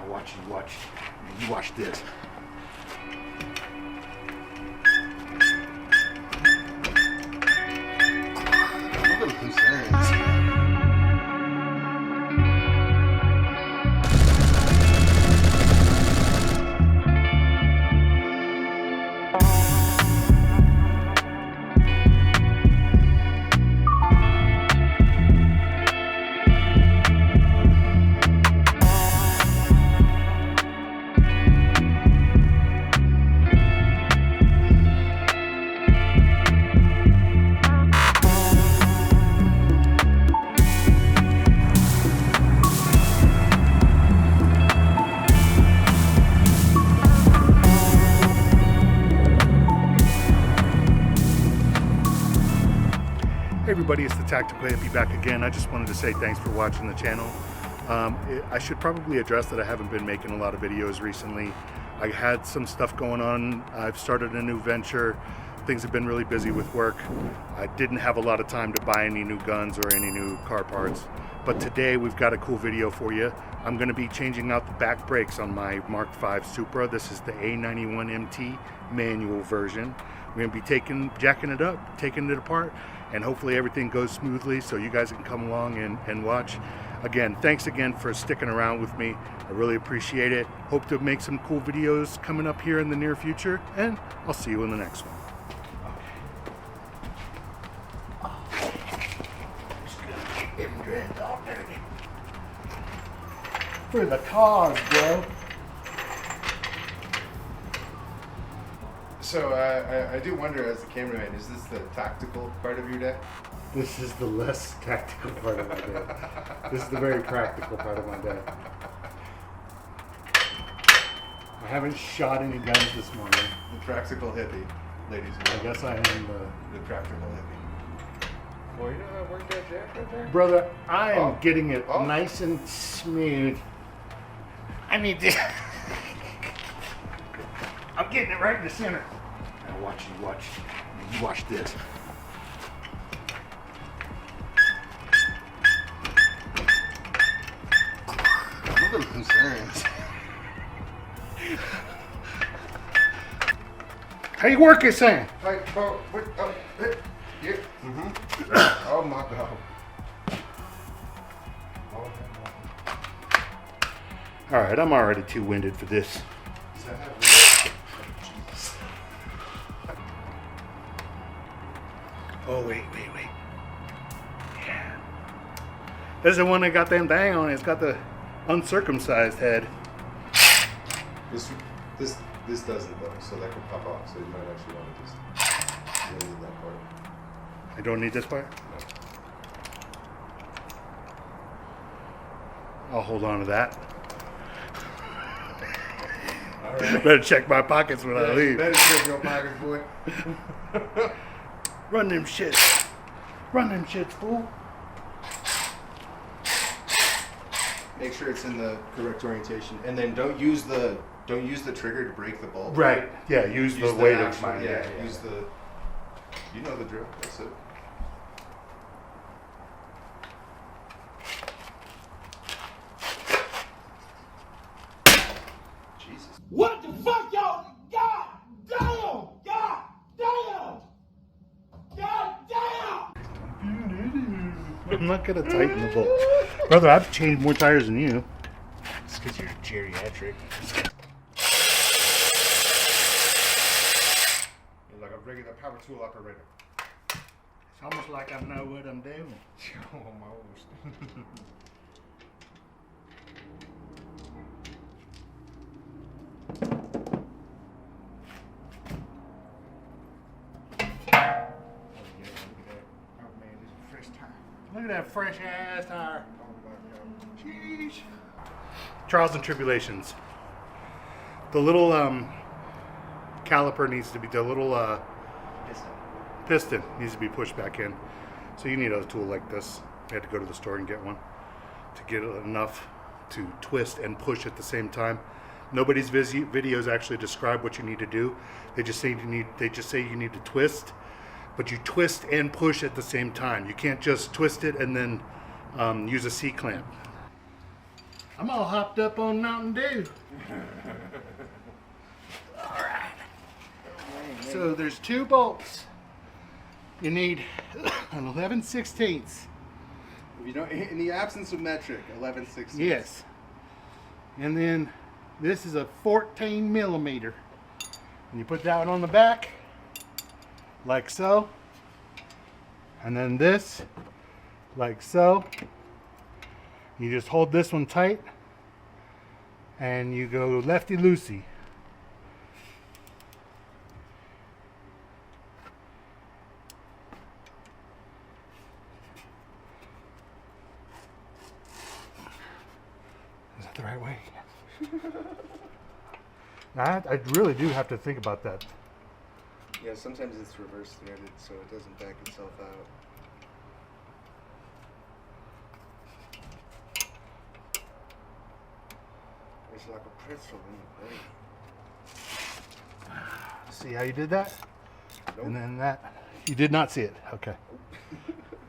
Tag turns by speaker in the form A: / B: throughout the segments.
A: Now you watch this. Look at loose ends. Hey everybody, it's the Tactical Hippie back again. I just wanted to say thanks for watching the channel. I should probably address that I haven't been making a lot of videos recently. I had some stuff going on. I've started a new venture. Things have been really busy with work. I didn't have a lot of time to buy any new guns or any new car parts. But today we've got a cool video for you. I'm going to be changing out the back brakes on my Mark V Supra. This is the A91MT manual version. We're going to be jacking it up, taking it apart, and hopefully everything goes smoothly so you guys can come along and watch. Again, thanks again for sticking around with me. I really appreciate it. Hope to make some cool videos coming up here in the near future, and I'll see you in the next one. For the cause, bro.
B: So I do wonder, as the cameraman, is this the tactical part of your day?
A: This is the less tactical part of my day. This is the very practical part of my day. I haven't shot any guns this morning.
B: The practical hippie, ladies and
A: I
B: gentlemen.
A: guess I am
B: The practical hippie. Well, you know how to work that jack right there?
A: Brother, I am getting it nice and smooth. I need to... I'm getting it right in the center. Now you watch this.
B: Look at loose ends.
A: How you work it, Sam?
B: Like, oh, wait, oh, yeah. Oh my God.
A: All right, I'm already too winded for this. Oh, wait. Yeah. This is the one that got them dang on it. It's got the uncircumcised head.
B: This doesn't though, so that could pop off. So you might actually want to just leave that part.
A: I don't need this part?
B: No.
A: I'll hold on to that.
B: All right.
A: Better check my pockets when I leave.
B: Better check your pockets, boy.
A: Run them shits. Run them shits, fool.
B: Make sure it's in the correct orientation, and then don't use the trigger to break the bulb.
A: Right. Yeah. Use the weight of
B: actual,
A: mine.
B: Yeah. Use the. You know the drill. That's it. Jesus.
C: What the fuck, y'all? God damn! God damn! God damn!
A: I'm not gonna tighten the bolt, brother. I've changed more tires than you.
B: It's because you're geriatric. You're like a regular power tool operator.
A: It's almost like I know what I'm doing.
B: Almost.
A: Look at that fresh ass tire.
B: Oh my God.
A: Sheesh. Trials and tribulations. The little caliper needs to be, the little piston needs to be pushed back in. So you need a tool like this. You had to go to the store and get one to get it enough to twist and push at the same time. Nobody's videos actually describe what you need to do. They just say you need to twist, but you twist and push at the same time. You can't just twist it and then use a C-clamp. I'm all hopped up on Mountain Dew. All right. So there's 2 bolts. You need an 11/16.
B: If you don't, in the absence of metric, 11/16.
A: Yes. And then this is a 14 millimeter. And you put that one on the back, like so. And then this, like so. You just hold this one tight, and you go lefty-loosey. Is that the right way? I really do have to think about that.
B: Yeah, sometimes it's reverse threaded, so it doesn't back itself out. It's like a pretzel in the brain.
A: See how you did that?
B: Nope.
A: And then that. You did not see it. Okay.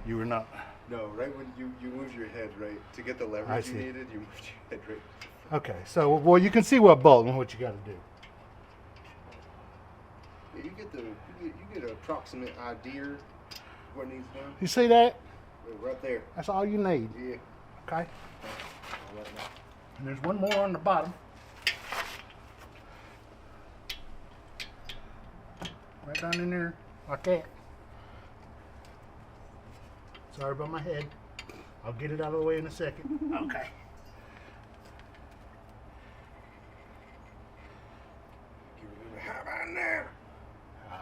A: You were not.
B: No, right when you moved your head right to get the
A: I
B: leverage you
A: see.
B: needed, you moved your head right.
A: Okay. So, well, you can see what bolt and what you got to do.
B: Yeah, you get an approximate idea of what needs done.
A: You see that?
B: Right there.
A: That's all you need.
B: Yeah.
A: Okay.
B: All right now.
A: And there's one more on the bottom. Right down in there, like that. Sorry about my head. I'll get it out of the way in a second. Okay.
B: How about now?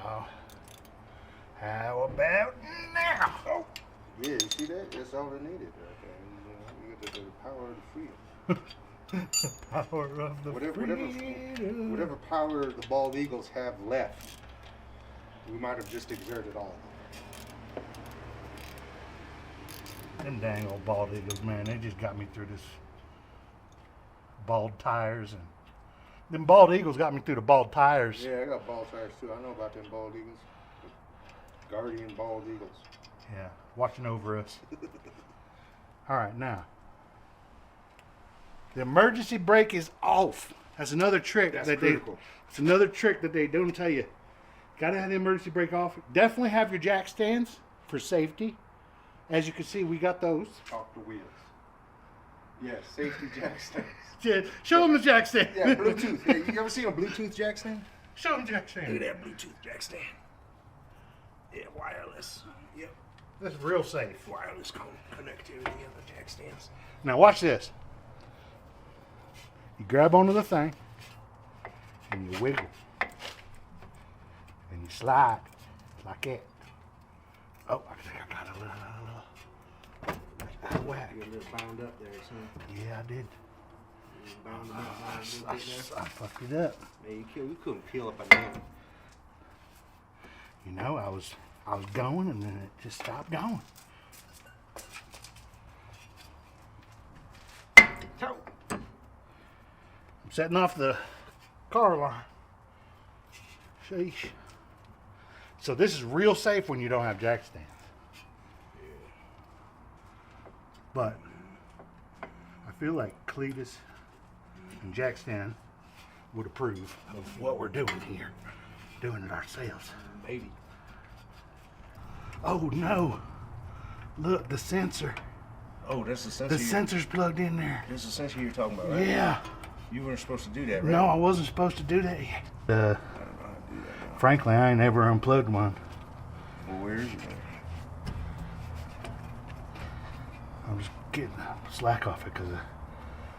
A: Oh. How about now?
B: Oh. Yeah, you see that? That's all it needed right there. You get the power of the freedom.
A: Power of the freedom.
B: Whatever power the bald eagles have left, we might have just exerted all of
A: Them dang old bald eagles, man, they just got me through this bald tires, and them bald eagles got me through the bald tires.
B: them. Yeah, I got bald tires too. I know about them bald eagles. The guardian bald eagles.
A: Yeah, watching over us. All right, now the emergency brake is off. That's another trick
B: That's
A: that
B: critical.
A: It's another trick that they don't tell you. Gotta have the emergency brake off. Definitely have your jack stands for safety. As you can see, we got those.
B: Off the wheels. Yes, safety jack stands.
A: Yeah, show them the jack stand.
B: Yeah, Bluetooth. Hey, you ever seen a Bluetooth jack stand?
A: Show them jack stand.
B: Look at that Bluetooth jack stand. Yeah, wireless. Yep.
A: That's real safe.
B: Wireless connectivity of the jack stands.
A: Now watch this. You grab onto the thing, and you wiggle, and you slide like that. Oh, I think I got a little out of whack.
B: You got a little bound up there, son.
A: Yeah, I did.
B: Bound up.
A: I fucked it up.
B: Man, you couldn't peel up a nail.
A: You know, I was going, and then it just stopped going. So, I'm setting off the car alarm. Sheesh. So this is real safe when you don't have jack stands. But I feel like Cletus and jack stand would approve of what we're doing here. Doing it ourselves.
B: Baby.
A: Oh no! Look, the sensor.
B: Oh, that's the sensor.
A: The sensor's plugged in there.
B: That's the sensor you're talking about, right?
A: Yeah.
B: You weren't supposed to do that, right?
A: No, I wasn't supposed to do that yet.
B: I don't know how to do that now.
A: Frankly, I ain't ever unplugged one.
B: Well, where is it?
A: I'm just getting slack off it because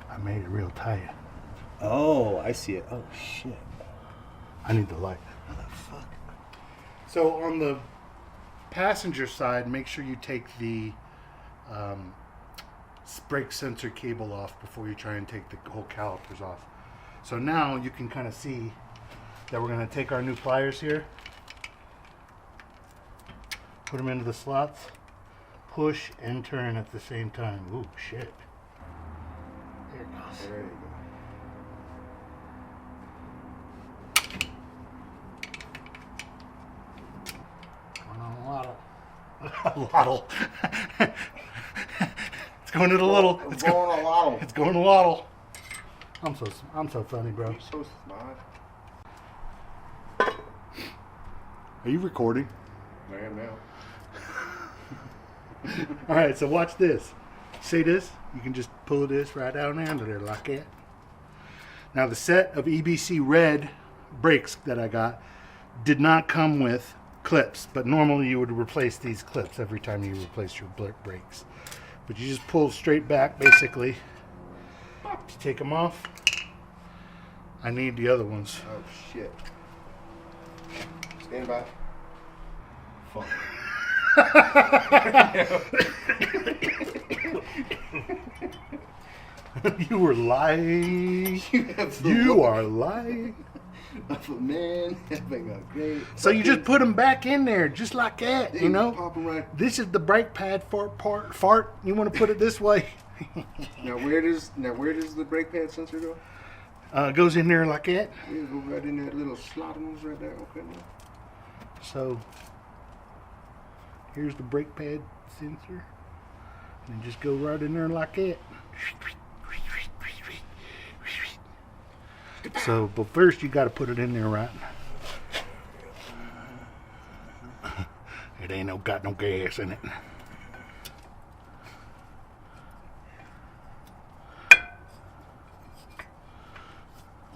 A: I made it real tight.
B: Oh, I see it. Oh, shit.
A: I need the light.
B: Motherfucker.
A: So on the passenger side, make sure you take the brake sensor cable off before you try and take the whole calipers off. So now you can kind of see that we're going to take our new pliers here, put them into the slots, push and turn at the same time. Ooh, shit. There it goes.
B: There you go.
A: A lot of. It's going to the little.
B: It's going a lot.
A: It's going a little. I'm so funny, bro.
B: You're so smart.
A: Are you recording?
B: I am now.
A: All right, so watch this. See this? You can just pull this right down under there like that. Now the set of EBC red brakes that I got did not come with clips, but normally you would replace these clips every time you replace your brakes. But you just pull straight back, basically. To take them off. I need the other ones.
B: Oh shit. Stand by. Fuck.
A: You were lying. You are lying.
B: Of a man having a great.
A: So you just put them back in there, just like that, you know.
B: Pop 'em right.
A: This is the brake pad fart. You want to put it this way?
B: Now where does the brake pad sensor go?
A: It goes in there like that.
B: Yeah, go right in that little slot right there. Okay. Now.
A: So here's the brake pad sensor, and just go right in there like that. So, but first you got to put it in there right. It ain't got no gas in it.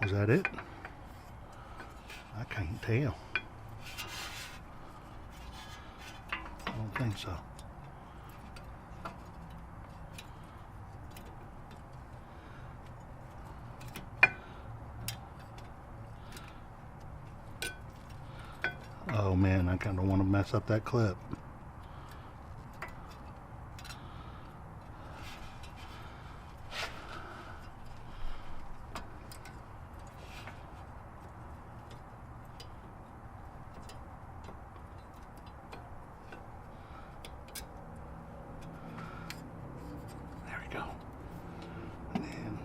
A: Was that it? I can't tell. I don't think so. Oh man, I kind of want to mess up that clip. There we go. And then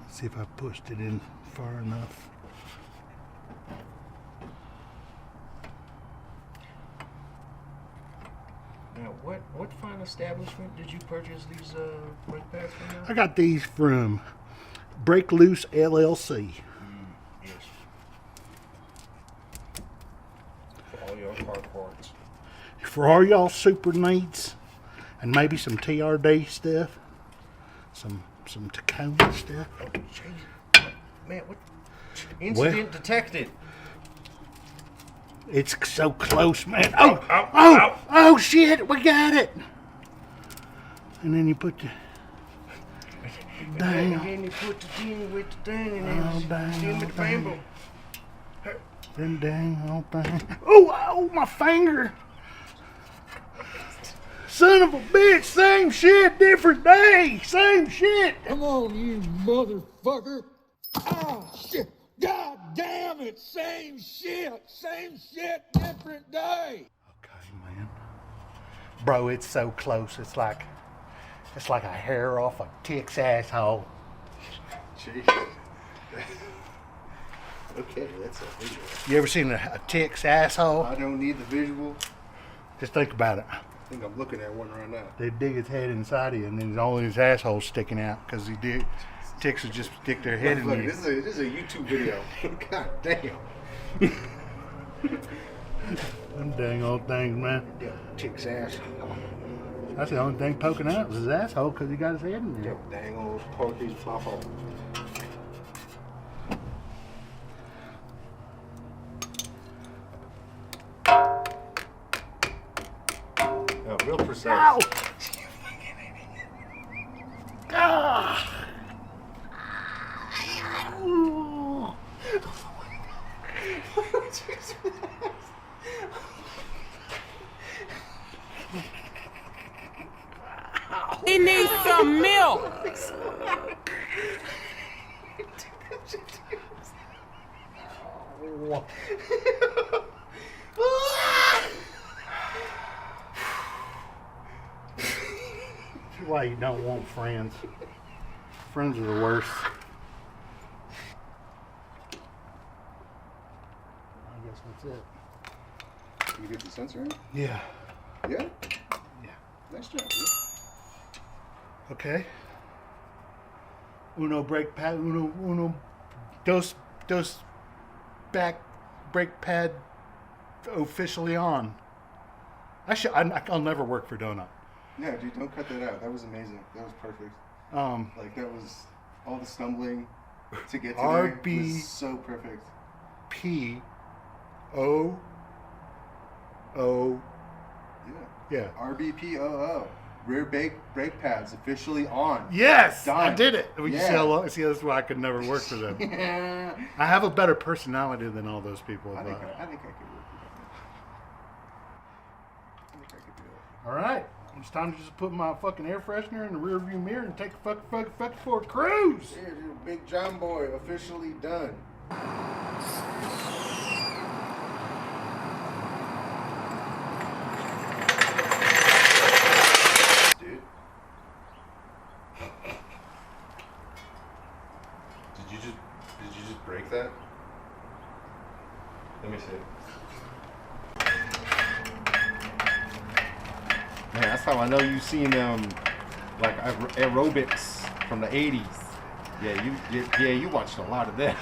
A: let's see if I pushed it in far enough.
D: Now, what fine establishment did you purchase these brake pads from now?
A: I got these from Break Loose LLC.
D: Yes. For all your car parts.
A: For all y'all Supra needs, and maybe some TRD stuff, some Tacoma stuff.
D: Oh, jeez. Man, what? Incident detected.
A: It's so close, man. Oh, shit, we got it. And then you put the
D: And then you put the thing with the thing, and then
A: dang,
D: with the rainbow.
A: Then dang old thing. Oh, my finger. Son of a bitch, same shit, different day, same shit.
C: Come on, you motherfucker. Ah, shit. God damn it. Same shit, different day.
A: Okay, man. Bro, it's so close. It's like a hair off a tick's asshole.
B: Jeez. Okay, that's a visual.
A: You ever seen a tick's asshole?
B: I don't need the visual.
A: Just think about it.
B: I think I'm looking at one right now.
A: They dig his head inside of you, and then only his asshole sticking out because ticks would just stick their head in
B: Look,
A: you.
B: this is a YouTube video. God damn.
A: Them dang old things, man.
B: Chick's ass.
A: That's the only thing poking out was his asshole because he got his head in there.
B: Dang old porkies pop off. Oh, real precise.
A: Ow! Ah!
E: He needs some milk.
A: That's why you don't want friends. Friends are the worst. I guess that's it.
B: Can you get the sensor in?
A: Yeah.
B: Yeah.
A: Yeah.
B: Nice job, dude.
A: Okay. Uno brake pad. Uno. Dos. Brake pad. Officially on. I'll never work for Donut.
B: Yeah, dude, don't cut that out. That was amazing. That was perfect. Like that was all the stumbling to get to there was so perfect.
A: P. O. O.
B: Yeah.
A: Yeah.
B: RBPOO. Rear brake pads officially on.
A: Yes, I
B: Done.
A: did it. You
B: Yeah.
A: see how long? See, that's why I could never work for them.
B: Yeah.
A: I have a better personality than all those people.
B: I think
A: But...
B: I could work with that. I think I could do it.
A: All right, it's time to just put my fucking air freshener in the rear view mirror and take a fuck for a cruise.
B: Yeah, dude, Big John Boy officially done. Dude. Did you just break that? Let me see. Man, that's how I know you seen like aerobics from the 80s. Yeah, you watched a lot of this.